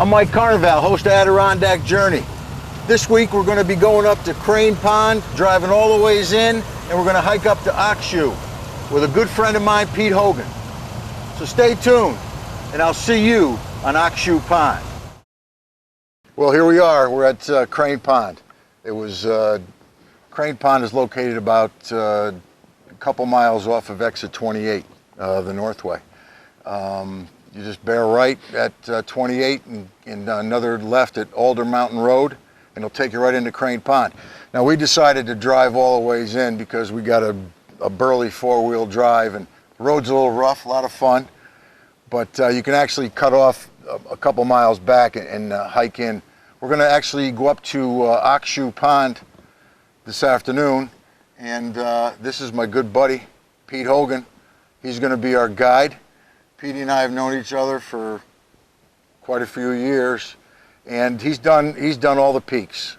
I'm Mike Carnival, host of Adirondack Journey. This week we're going to be going up to Crane Pond, driving all the ways in, and we're going to hike up to Oxshoe with a good friend of mine, Pete Hogan. So stay tuned, and I'll see you on Oxshoe Pond. Well, here we are. We're at Crane Pond. Crane Pond is located about a couple miles off of exit 28, the Northway. You just bear right at 28 and another left at Alder Mountain Road, and it'll take you right into Crane Pond. Now, we decided to drive all the ways in because we got a burly four-wheel drive, and the road's a little rough, a lot of fun, but you can actually cut off a couple miles back and hike in. We're going to actually go up to Oxshoe Pond this afternoon, and this is my good buddy, Pete Hogan. He's going to be our guide. Petey and I have known each other for quite a few years, and he's done all the peaks.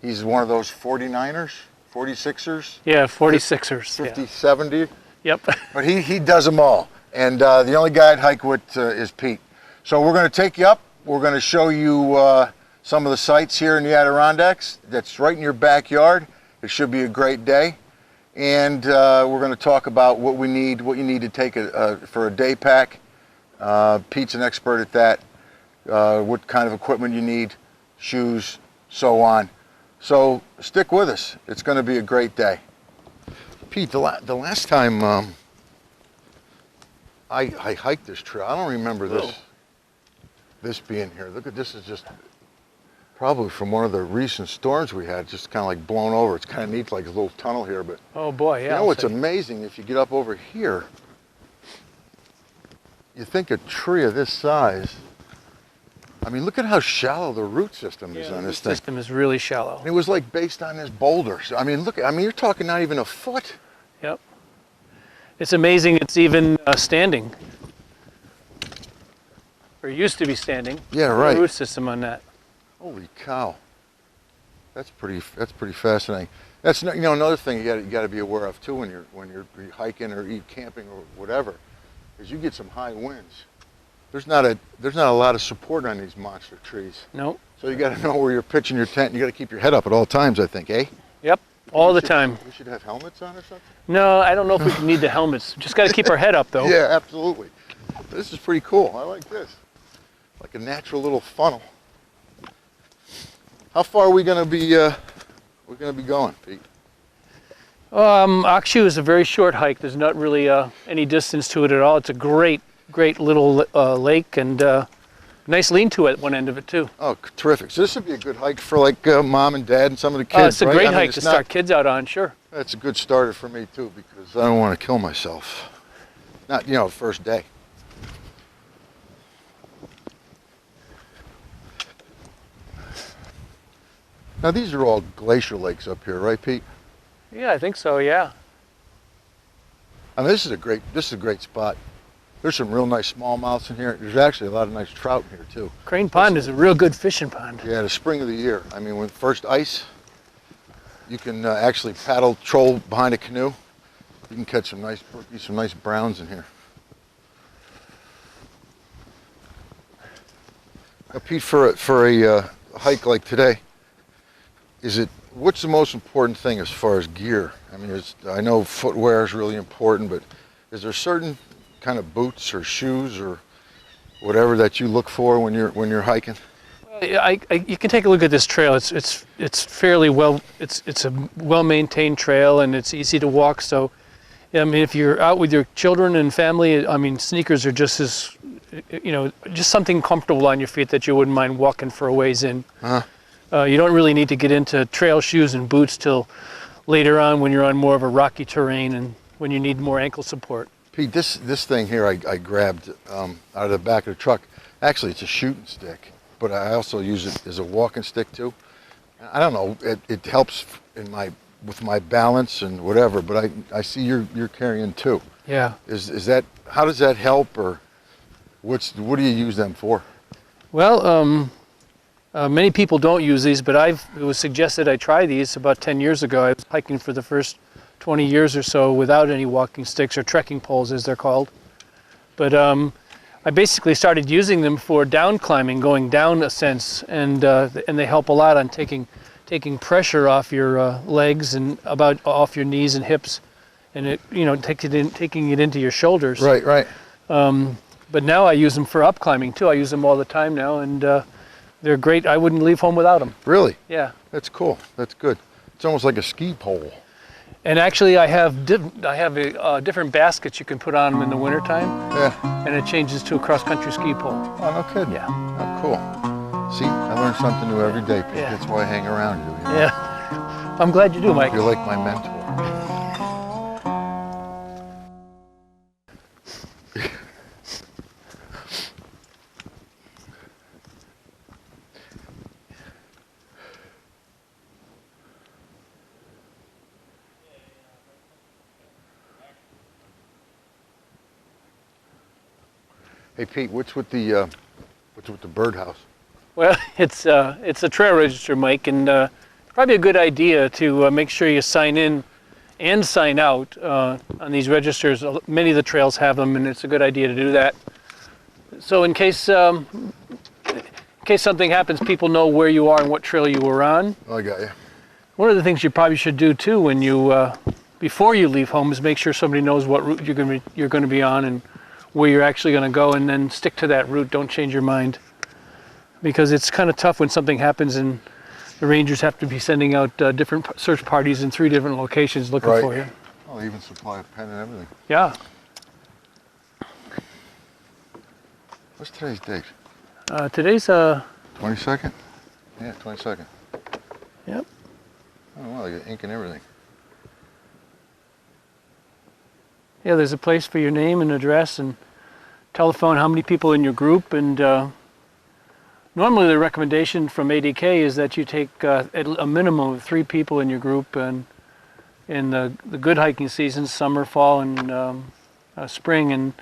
He's one of those 49ers, 46ers? Yeah, 46ers. 50, yeah. 70? Yep. But he does them all, and the only guy I'd hike with is Pete. So we're going to take you up. We're going to show you some of the sights here in the Adirondacks. That's right in your backyard. It should be a great day. And we're going to talk about what you need to take for a day pack. Pete's an expert at that. What kind of equipment you need, shoes, so on. So stick with us. It's going to be a great day. Pete, the last time I hiked this trail, I don't remember this being here. Look at this, is just probably from one of the recent storms we had, just kind of like blown over. It's kind of neat, like a little tunnel here, but oh boy, yeah. You know what's amazing, if you get up over here, you think a tree of this size, I mean, look at how shallow the root system is on this thing. The system is really shallow. And it was like based on this boulder. So, I mean, you're talking not even a foot. Yep. It's amazing it's even standing. Or used to be standing. Yeah, right. The root system on that. Holy cow, that's pretty fascinating. That's another thing you got to be aware of too when you're hiking or camping or whatever, is you get some high winds. There's not a lot of support on these monster trees. Nope. So you got to know where you're pitching your tent. You got to keep your head up at all times, I think, eh? Yep, all the time. We should have helmets on or something. No, I don't know if we need the helmets. Just got to keep our head up though. Yeah, absolutely. This is pretty cool. I like this, like a natural little funnel. How far are we going to be going, Pete? Oxshoe is a very short hike. There's not really any distance to it at all. It's a great little lake, and nice lean-to at one end of it too. Oh, terrific. So this would be a good hike for like mom and dad and some of the kids, it's a great hike to start kids out on, sure. That's a good starter for me too, because I don't want to kill myself. Not, first day. Now these are all glacier lakes up here, right, Pete? Yeah, I think so. Yeah. I mean, this is a great spot. There's some real nice smallmouths in here. There's actually a lot of nice trout in here too. Crane Pond is a real good fishing pond. Yeah, the spring of the year. I mean, when first ice, you can actually troll behind a canoe. You can catch some nice browns in here. Now, Pete, for a hike like today, what's the most important thing as far as gear? I mean, I know footwear is really important, but is there certain kind of boots or shoes or whatever that you look for when you're hiking? You can take a look at this trail. It's fairly well. It's a well-maintained trail, and it's easy to walk. So, I mean, if you're out with your children and family, I mean, sneakers are just as, just something comfortable on your feet that you wouldn't mind walking for a ways in. Uh-huh. You don't really need to get into trail shoes and boots till later on when you're on more of a rocky terrain and when you need more ankle support. Pete, this thing here I grabbed out of the back of the truck. Actually, it's a shooting stick, but I also use it as a walking stick too. I don't know, it helps with my balance and whatever, but I see you're carrying two. Yeah. How does that help, or what do you use them for? Well, many people don't use these, but it was suggested I try these about 10 years ago. I was hiking for the first 20 years or so without any walking sticks, or trekking poles as they're called. But I basically started using them for down climbing, going down ascents, and they help a lot on taking pressure off your legs and off your knees and hips, and it taking it into your shoulders. Right, right. But now I use them for up climbing too. I use them all the time now, and they're great. I wouldn't leave home without them. Really? Yeah. That's cool. That's good. It's almost like a ski pole. And actually, I have different baskets you can put on them in the wintertime. Yeah. And it changes to a cross-country ski pole. Oh, no kidding. Yeah. Oh, cool. See, I learn something new every day, Pete. Yeah. That's why I hang around you. You know? Yeah. I'm glad you do, Mike. You're like my mentor. Hey Pete, what's with the birdhouse? Well, it's a trail register, Mike, and probably a good idea to make sure you sign in and sign out on these registers. Many of the trails have them, and it's a good idea to do that. So in case something happens, people know where you are and what trail you were on. Oh, I got you. One of the things you probably should do too when you before you leave home is make sure somebody knows what route you're going to be on and where you're actually going to go, and then stick to that route. Don't change your mind, because it's kind of tough when something happens and the rangers have to be sending out different search parties in 3 different locations looking for you. Oh, they even supply a pen and everything. Yeah. What's today's date? Today's 22nd? Yeah, 22nd. Yep. Oh, wow, you got ink and everything. Yeah, there's a place for your name and address and telephone, how many people in your group, and normally the recommendation from ADK is that you take a minimum of 3 people in your group, and in the good hiking seasons, summer, fall, and spring, and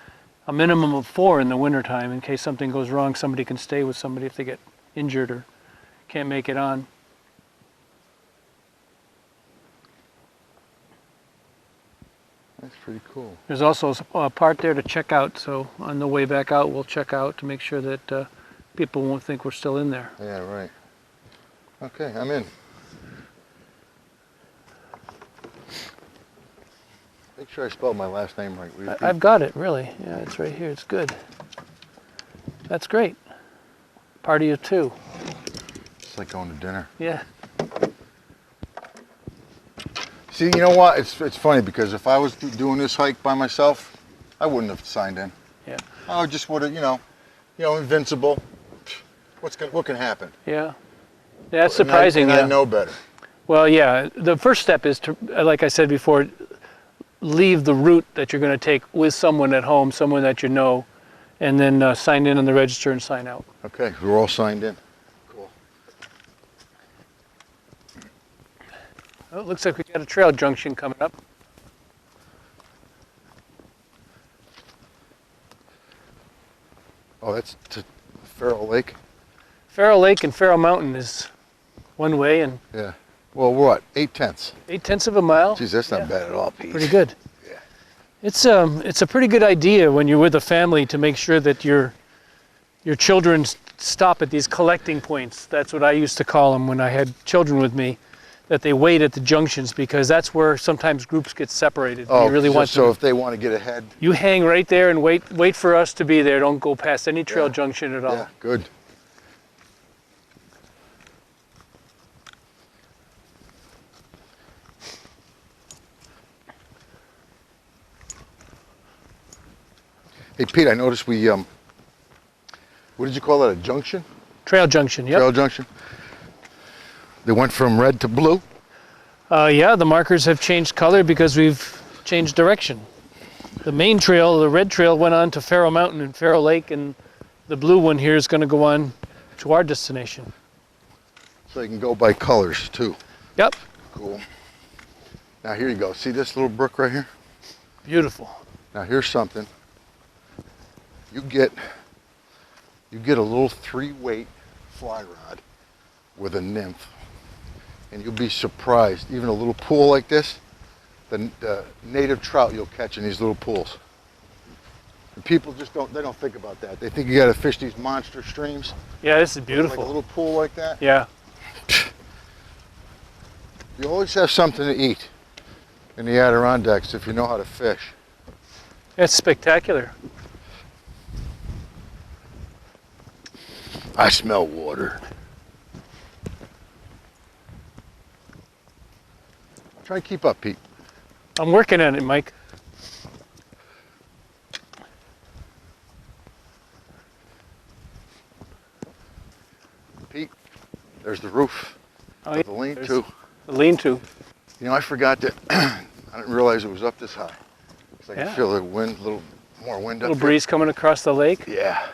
a minimum of 4 in the wintertime. In case something goes wrong, somebody can stay with somebody if they get injured or can't make it on. That's pretty cool. There's also a part there to check out, so on the way back out, we'll check out to make sure that people won't think we're still in there. Yeah, right. Okay, I'm in. Make sure I spelled my last name right. Will you, Pete? I've got it, really. Yeah, it's right here. It's good. That's great. Party of 2. It's like going to dinner. Yeah. See, you know what? It's funny, because if I was doing this hike by myself, I wouldn't have signed in. Yeah. I just would have, you know, invincible. What can happen? Yeah. That's surprising. I know better. Well, yeah. The first step is to, like I said before, leave the route that you're going to take with someone at home, someone that you know, and then sign in on the register and sign out. Okay, we're all signed in. Cool. Oh, it looks like we got a trail junction coming up. Oh, that's to Farrell Lake? Farrell Lake and Farrell Mountain is one way, and Yeah. Well, what? 8/10. 8/10 of a mile. Geez, that's not Yeah. bad at all, Pete. Pretty good. Yeah. It's a pretty good idea when you're with a family to make sure that your children stop at these collecting points. That's what I used to call them when I had children with me, that they wait at the junctions, because that's where sometimes groups get separated. Oh, you really want so them, if they want to get ahead. you hang right there and wait for us to be there. Don't go past any trail Yeah. junction at all. Yeah, good. Hey, Pete, I noticed we, what did you call that, a junction? Trail junction, yep. Trail junction? They went from red to blue? Yeah, the markers have changed color because we've changed direction. The main trail, the red trail, went on to Farrell Mountain and Farrell Lake, and the blue one here is going to go on to our destination. So you can go by colors, too. Yep. Cool. Now, here you go. See this little brook right here? Beautiful. Now, here's something. You get a little 3-weight fly rod with a nymph, and you'll be surprised. Even a little pool like this, the native trout you'll catch in these little pools. People just don't think about that. They think you got to fish these monster streams. Yeah, this is Like beautiful. a little pool like that. Yeah. You always have something to eat in the Adirondacks if you know how to fish. It's spectacular. I smell water. Try and keep up, Pete. I'm working on it, Mike. Pete, there's the roof Oh, of the lean-to. The lean-to. You know, I forgot that. I didn't realize it was up this high. I can Yeah. feel the wind, a little more wind Little up breeze coming across the lake. here. Yeah.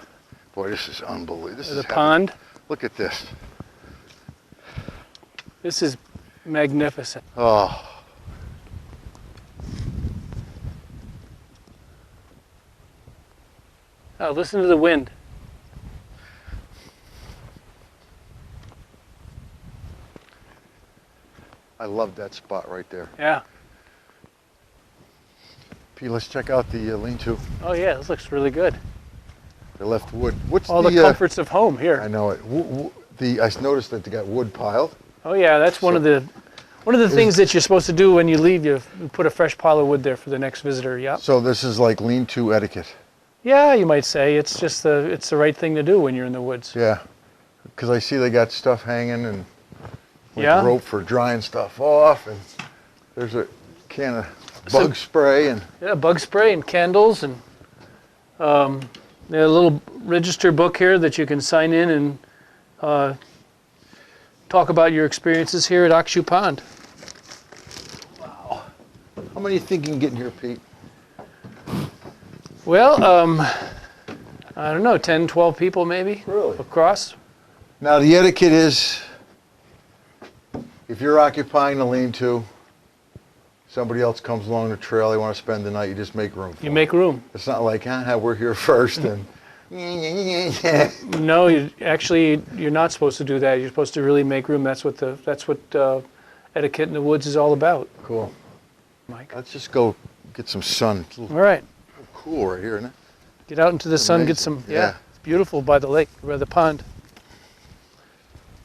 Boy, this is unbelievable. This The is heaven. pond. Look at this. This is magnificent. Oh, Oh, listen to the wind. I love that spot right there. Yeah. Pete, let's check out the lean-to. Oh yeah, this looks really good. They left wood. What's All the comforts of home I here. know it. I noticed that they got wood piled. Oh yeah, that's one of the things that you're supposed to do when you leave. You put a fresh pile of wood there for the next visitor. Yeah. So this is like lean-to etiquette. Yeah, you might say it's just it's the right thing to do when you're in the woods. Yeah, because I see they got stuff hanging and like Yeah. rope for drying stuff off, and there's a can of bug spray and Yeah, bug spray and candles and a little register book here that you can sign in and talk about your experiences here at Akshu Pond. how many you think you can get in here, Pete? Well, I don't know, 10, 12 people maybe Really? across. Now the etiquette is, if you're occupying the lean-to, somebody else comes along the trail, they want to spend the night, you just make room for You them. make room. It's not like, we're here first and No, you're not supposed to do that. You're supposed to really make room. That's what etiquette in the woods is all about, Cool. Mike. Let's just go get some sun. It's a little All right, cool right here, isn't it? get out into the sun, get Amazing. some. Yeah. It's beautiful by the lake, by the pond.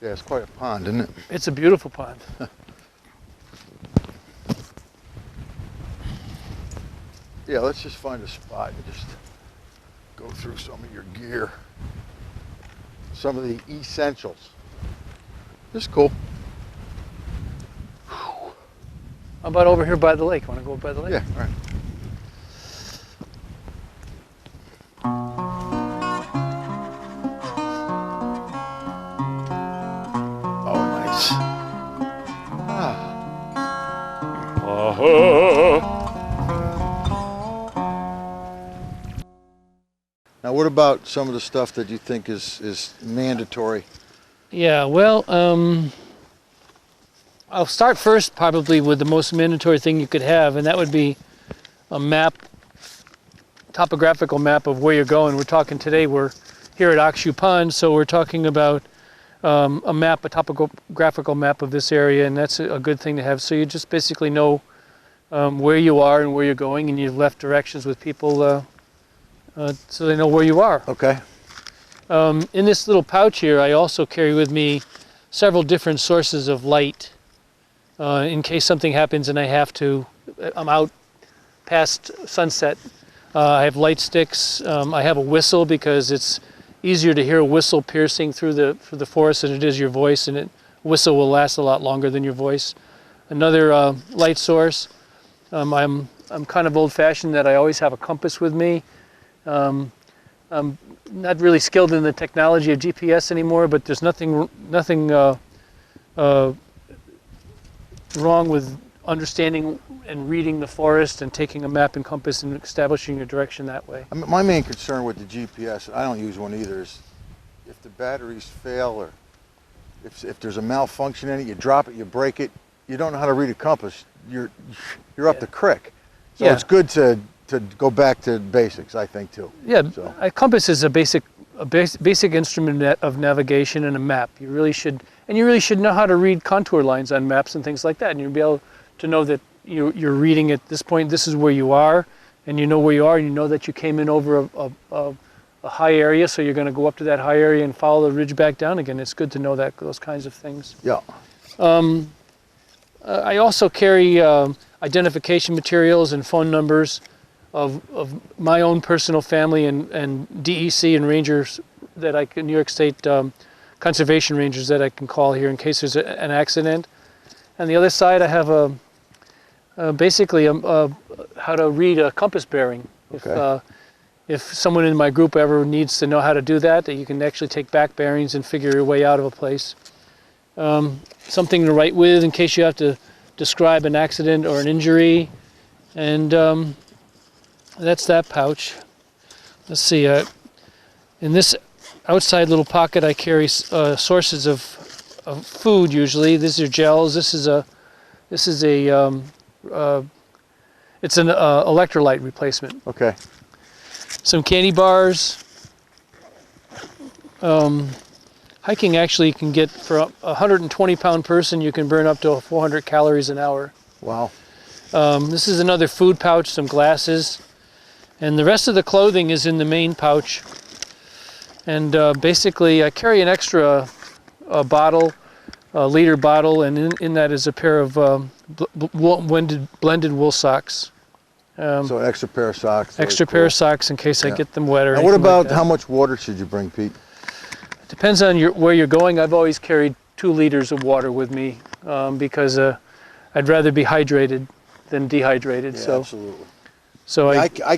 Yeah, it's quite a pond, isn't it? It's a beautiful pond. Yeah, let's just find a spot and just go through some of your gear. Some of the essentials. This is cool. How about over here by the lake? Want to go by the lake? Yeah, all right. Oh, nice. Ah. Now, what about some of the stuff that you think is mandatory? Yeah, well, I'll start first probably with the most mandatory thing you could have, and that would be a map, topographical map of where you're going. We're talking today, we're here at Akshu Pond, so we're talking about a map, a topographical map of this area, and that's a good thing to have. So you just basically know where you are and where you're going, and you've left directions with people so they know where you are. Okay. In this little pouch here, I also carry with me several different sources of light in case something happens and I'm out past sunset. I have light sticks. I have a whistle because it's easier to hear a whistle piercing through the forest than it is your voice, and whistle will last a lot longer than your voice. Another light source. I'm kind of old-fashioned that I always have a compass with me. I'm not really skilled in the technology of GPS anymore, but there's nothing wrong with understanding and reading the forest and taking a map and compass and establishing your direction that way. I mean, my main concern with the GPS, I don't use one either, is if the batteries fail or if there's a malfunction in it, you drop it, you break it, you don't know how to read a compass, you're up the creek. So Yeah. it's good to go back to basics, I think, too. Yeah, So. a compass is a basic instrument of navigation and a map. You really should know how to read contour lines on maps and things like that, and you'll be able to know that you're reading at this point, this is where you are, and you know where you are, and you know that you came in over a high area, so you're going to go up to that high area and follow the ridge back down again. It's good to know that, those kinds of things. Yeah. I also carry identification materials and phone numbers of my own personal family and DEC and rangers that I can, New York State conservation rangers that I can call here in case there's an accident. On the other side, I have basically how to read a compass bearing. Okay. If someone in my group ever needs to know how to do that, you can actually take back bearings and figure your way out of a place. Something to write with in case you have to describe an accident or an injury. And that's that pouch. Let's see, in this outside little pocket I carry sources of food usually. These are gels. It's an electrolyte replacement. Okay. Some candy bars. Hiking actually you can get, for a 120-pound person, you can burn up to 400 calories an hour. Wow. This is another food pouch, some glasses, and the rest of the clothing is in the main pouch. And basically I carry an extra bottle, a liter bottle, and in that is a pair of blended wool socks. So an extra pair of socks. Extra pair of socks in case I get them wet or And what anything like about that. how much water should you bring, Pete? Depends on where you're going. I've always carried 2 liters of water with me because I'd rather be hydrated than dehydrated. Yeah, so absolutely. So Yeah,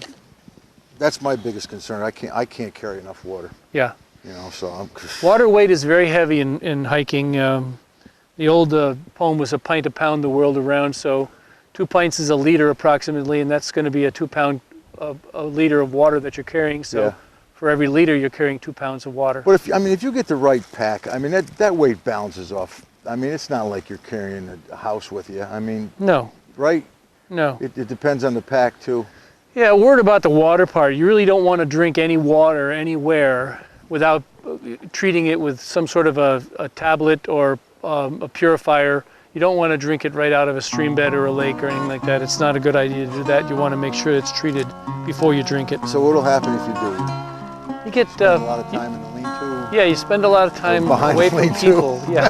that's my biggest concern. I can't carry enough water. yeah. You know, so I'm. Water weight is very heavy in hiking. The old poem was a pint a pound the world around, so 2 pints is a liter approximately, and that's going to be a 2 pound a liter of water that you're carrying. So Yeah. for every liter, you're carrying 2 pounds of water. But if you get the right pack, I mean that weight balances off. I mean, it's not like you're carrying a house with you. I mean, No, right? no. It depends on the pack too. Yeah, a word about the water part. You really don't want to drink any water anywhere without treating it with some sort of a tablet or a purifier. You don't want to drink it right out of a stream bed or a lake or anything like that. It's not a good idea to do that. You want to make sure it's treated before you drink it. So what'll happen if you do? You get A lot of time in the lean-to. yeah, you spend a lot of time behind away the from lean-to. people. Yeah.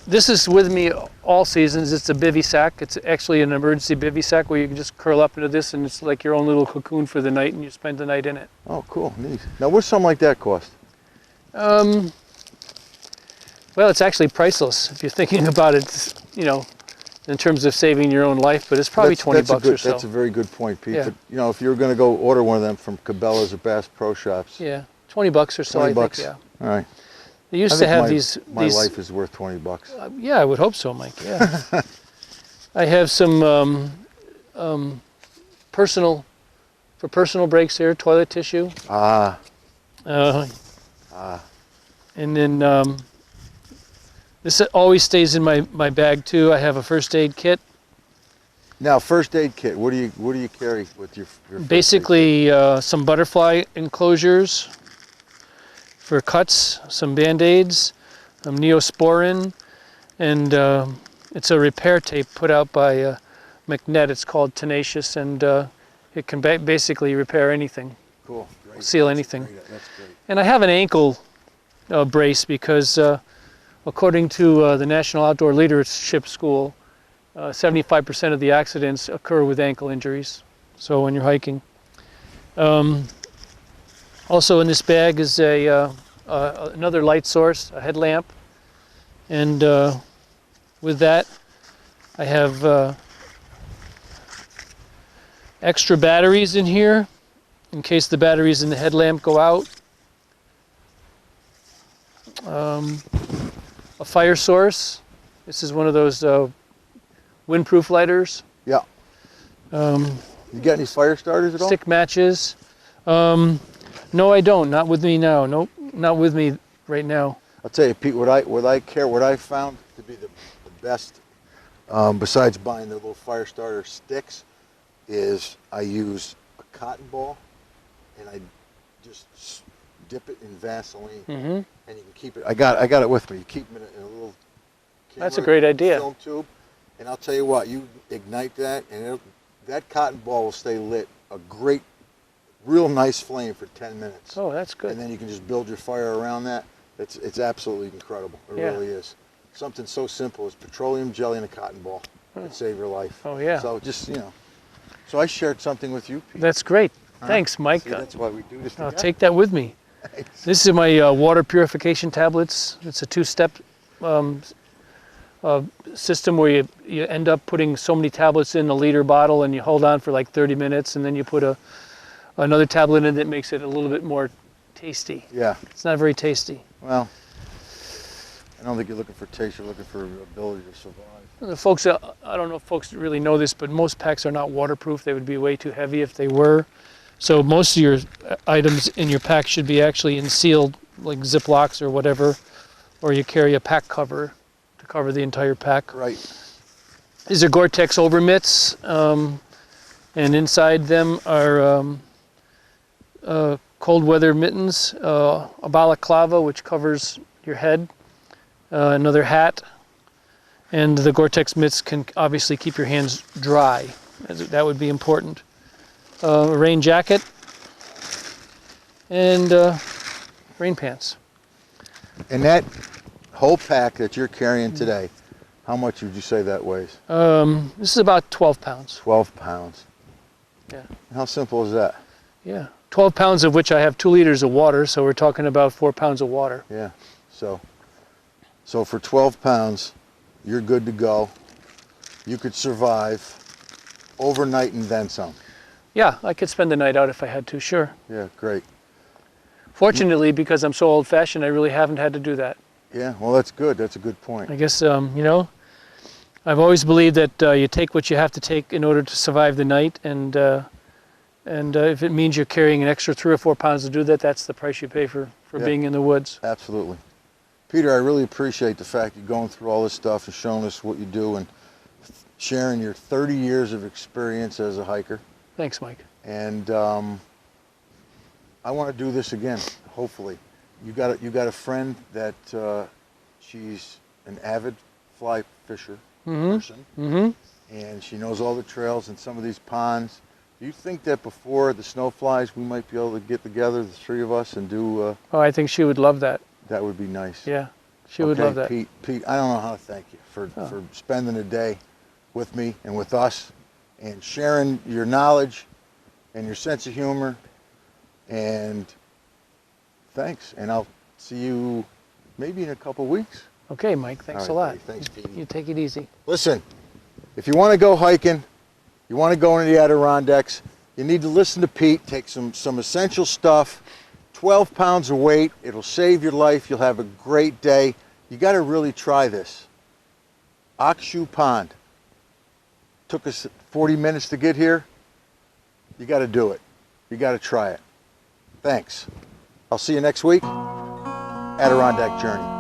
This is with me all seasons. It's a bivy sack. It's actually an emergency bivy sack where you can just curl up into this and it's like your own little cocoon for the night and you spend the night in it. Oh, cool, neat. Now, what's something like that cost? Well, it's actually priceless if you're thinking about it, you know, in terms of saving your own life, but it's probably 20 bucks or so. That's a very good point, Pete. Yeah. But, you know, if you were going to go order one of them from Cabela's or Bass Pro Shops, Yeah, 20 bucks or so, 20 I bucks. think, yeah. All right. They used I to think have my life is worth 20 bucks. Yeah, I would hope so, Mike, yeah. I have some personal breaks here, toilet tissue. Ah. And then this always stays in my bag too. I have a first aid kit. Now, first aid kit. What do you carry with your first aid kit? Basically, some butterfly enclosures for cuts, some Band-Aids, some Neosporin, and it's a repair tape put out by McNett. It's called Tenacious, and it can basically repair anything, Cool. Great. seal anything. That's great. And I have an ankle brace because according to the National Outdoor Leadership School, 75% of the accidents occur with ankle injuries. So when you're hiking. Also in this bag is another light source, a headlamp. And with that, I have extra batteries in here in case the batteries in the headlamp go out. A fire source. This is one of those windproof lighters. Yeah. You got any fire starters at all? Stick matches. No, I don't. Not with me now. Nope, not with me right now. I'll tell you, Pete. What I found to be the best, besides buying the little fire starter sticks, is I use a cotton ball, and I just dip it in Vaseline, and you can keep it. I got it with me. You keep them in a little. That's a great idea. Film tube, And I'll tell you what, you ignite that, and that cotton ball will stay lit a great, real nice flame for 10 minutes. Oh, that's good. And then you can just build your fire around that. It's absolutely incredible. It Yeah. really is. Something so simple as petroleum jelly and a cotton ball could save your life. Oh, yeah. So just, so I shared something with you, Pete. That's great. Thanks, Mike. See, that's why we do this I'll together. take that with me. Thanks. This is my water purification tablets. It's a two-step system where you end up putting so many tablets in a liter bottle, and you hold on for like 30 minutes, and then you put another tablet in that makes it a little bit more tasty. Yeah. It's not very tasty. Well, I don't think you're looking for taste. You're looking for ability to survive. The folks, I don't know if folks really know this, but most packs are not waterproof. They would be way too heavy if they were. So most of your items in your pack should be actually in sealed, like Ziplocs or whatever, or you carry a pack cover to cover the entire pack. Right. These are Gore-Tex over mitts, and inside them are cold weather mittens, a balaclava which covers your head, another hat, and the Gore-Tex mitts can obviously keep your hands dry. That would be important. A rain jacket, and rain pants. And that whole pack that you're carrying today, how much would you say that weighs? This is about 12 pounds. 12 pounds. Yeah. How simple is that? Yeah. 12 pounds of which I have 2 liters of water, so we're talking about 4 pounds of water. Yeah. So for 12 pounds, you're good to go. You could survive overnight and then some. Yeah, I could spend the night out if I had to, sure. Yeah, great. Fortunately, because I'm so old-fashioned, I really haven't had to do that. Yeah, well, that's good. That's a good point. I guess, I've always believed that you take what you have to take in order to survive the night, and if it means you're carrying an extra 3 or 4 pounds to do that, that's the price you pay for Yeah. being in the woods. Absolutely. Peter, I really appreciate the fact you're going through all this stuff and showing us what you do and sharing your 30 years of experience as a hiker. Thanks, Mike. And I want to do this again, hopefully. You got a friend that she's an avid fly fisher person, and she knows all the trails and some of these ponds. Do you think that before the snow flies, we might be able to get together, the 3 of us, and do? Oh, I think she would love that. That would be nice. Yeah, she would love that. Pete, I don't know how to thank you for spending the day with me and with us, and sharing your knowledge and your sense of humor. And thanks. And I'll see you maybe in a couple weeks. Okay, Mike, thanks All a right, lot. buddy. Thanks, Pete. You take it easy. Listen, if you want to go hiking, you want to go into the Adirondacks, you need to listen to Pete, take some essential stuff, 12 pounds of weight. It'll save your life. You'll have a great day. You got to really try this. Oxshoe Pond. Took us 40 minutes to get here. You got to do it. You got to try it. Thanks. I'll see you next week. Adirondack Journey.